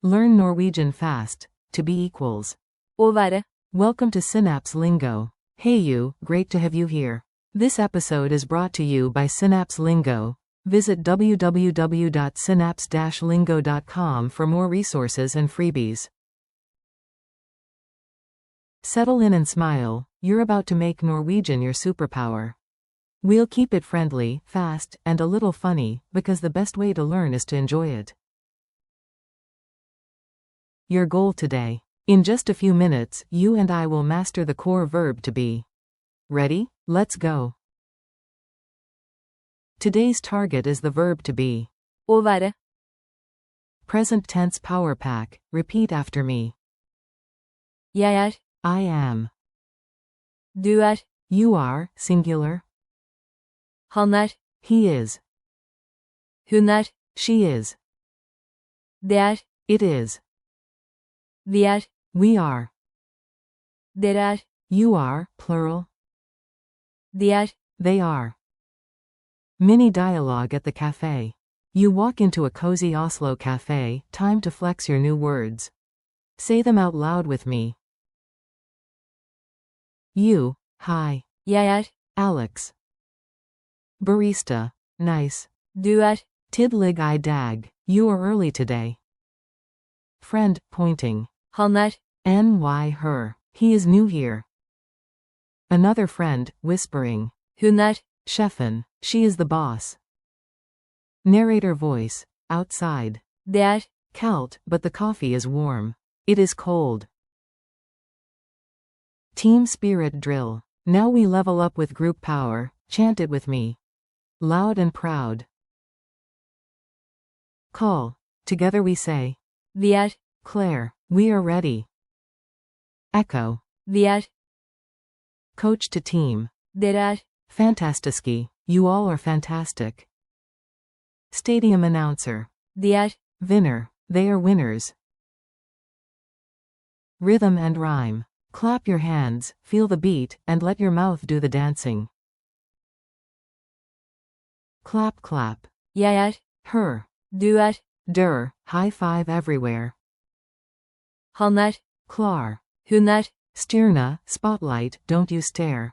Learn Norwegian fast. To be equals. Å være. Welcome to Synapse Lingo. Hey you, great to have you here. This episode is brought to you by Synapse Lingo. Visit www.synapse-lingo.com for more resources and freebies. Settle in and smile. You're about to make Norwegian your superpower. We'll keep it friendly, fast, and a little funny, because the best way to learn is to enjoy it. Your goal today. In just a few minutes, you and I will master the core verb to be. Ready? Let's go. Today's target is the verb to be. Å være. Present tense power pack. Repeat after me. Jeg er. I am. Du er. You are, singular. Han er. He is. Hun er. She is. Det er. It is. Vi er. We are. Dere er. You are, plural. De er. They are. Mini dialogue at the cafe. You walk into a cozy Oslo cafe, time to flex your new words. Say them out loud with me. You, hi. Jeg er. Alex. Barista, nice. Du er. Tidlig I dag, you are early today. Friend, pointing. Han er. Ny her, he is new here. Another friend, whispering. Hun er. Sjefen, she is the boss. Narrator voice, outside. Det er. Kaldt, but the coffee is warm. It is cold. Team spirit drill. Now we level up with group power. Chant it with me. Loud and proud. Call. Together we say. Vi er. Claire, we are ready. Echo. Vi er. Coach to team. Dere er. Fantastiski, you all are fantastic. Stadium announcer. De er. Winner, they are winners. Rhythm and rhyme. Clap your hands, feel the beat, and let your mouth do the dancing. Clap clap. Jeg er. Her. Du er. Der, high five everywhere. Han er. Klar. Hun er. Stjerne, spotlight, don't you stare.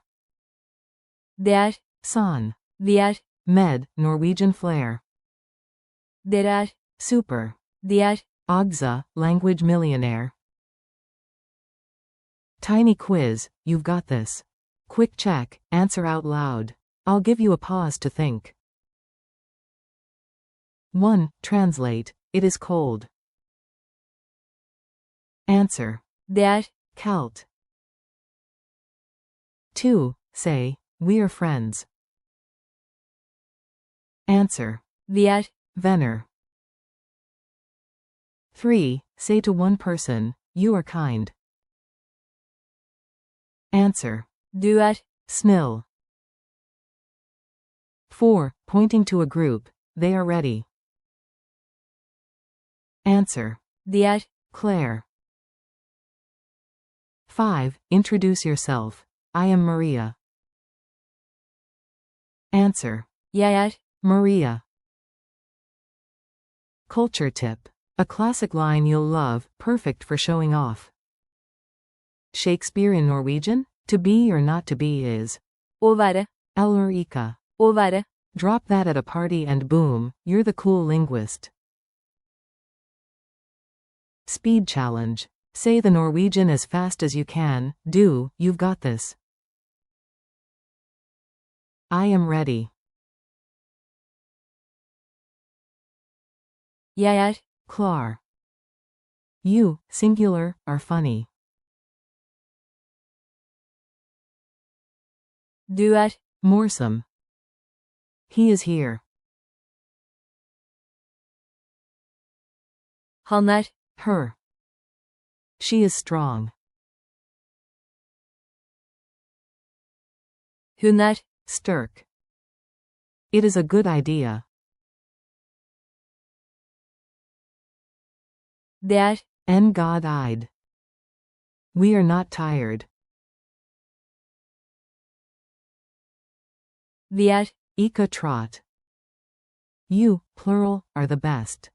Det er. Son. Vi er. Med, Norwegian flair. Dere er. Super. De er. Ogza, language millionaire. Tiny quiz, you've got this. Quick check, answer out loud. I'll give you a pause to think. 1. Translate, it is cold. Answer. Det er. Kaldt. 2. Say, we are friends. Answer. Vi er. Venner. 3. Say to one person, you are kind. Answer. Du er. Snill. 4. Pointing to a group, they are ready. Answer. De er. Claire. 5. Introduce yourself. I am Maria. Answer. Jeg er. Maria. Culture tip. A classic line you'll love, perfect for showing off. Shakespeare in Norwegian? To be or not to be is. Å være. Eller ikke. Å være. Drop that at a party and boom, you're the cool linguist. Speed challenge. Say the Norwegian as fast as you can. Do, you've got this. I am ready. Jeg er. Klar. You, singular, are funny. Du er. Morsom. He is here. Han er. Her. She is strong. Hun er. Sterk. It is a good idea. Det er. God-eyed. We are not tired. Vi er. Ika trot. You, plural, are the best.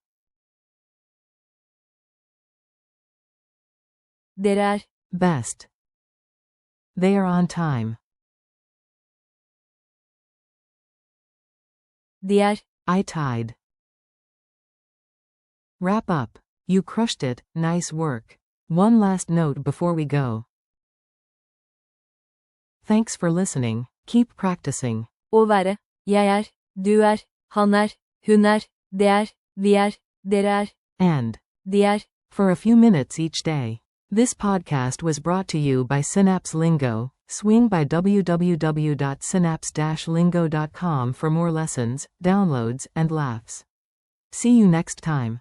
Dere er. Best. They are on time. De er. I tied. Wrap up. You crushed it, nice work. One last note before we go. Thanks for listening. Keep practicing. Å være. Jeg er. Du er. Han er. Hun er. Det er. Vi er. Dere er. And De er. for a few minutes each day. This podcast was brought to you by Synapse Lingo. Swing by www.synapse-lingo.com for more lessons, downloads, and laughs. See you next time.